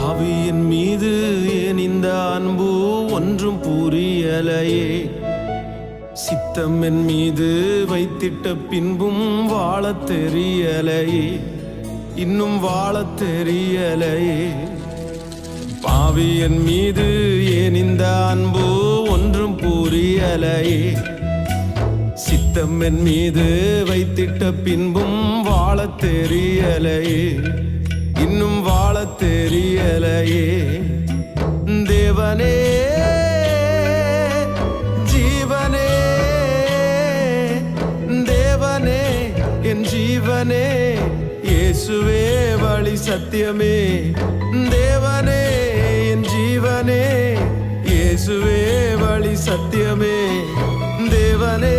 பாவியின் மீது ஏன் இந்த அன்பு ஒன்றும் புரியலையே. சித்தம் என் மீது வைத்திட்ட பின்பும் வாழத் தெரியலையே, இன்னும் வாழத் தெரியலையே. பாவியின் மீது ஏன் இந்த அன்பு ஒன்றும் புரியலையே. சித்தம் என் மீது வைத்திட்ட பின்பும் வாழத் தெரியலையே, இன்னும் வாழத் தெரியலையே. தேவனே ஜீவனே, தேவனே என் ஜீவனே, இயேசுவே வழி சத்தியமே. தேவனே என் ஜீவனே, இயேசுவே வழி சத்தியமே. தேவனே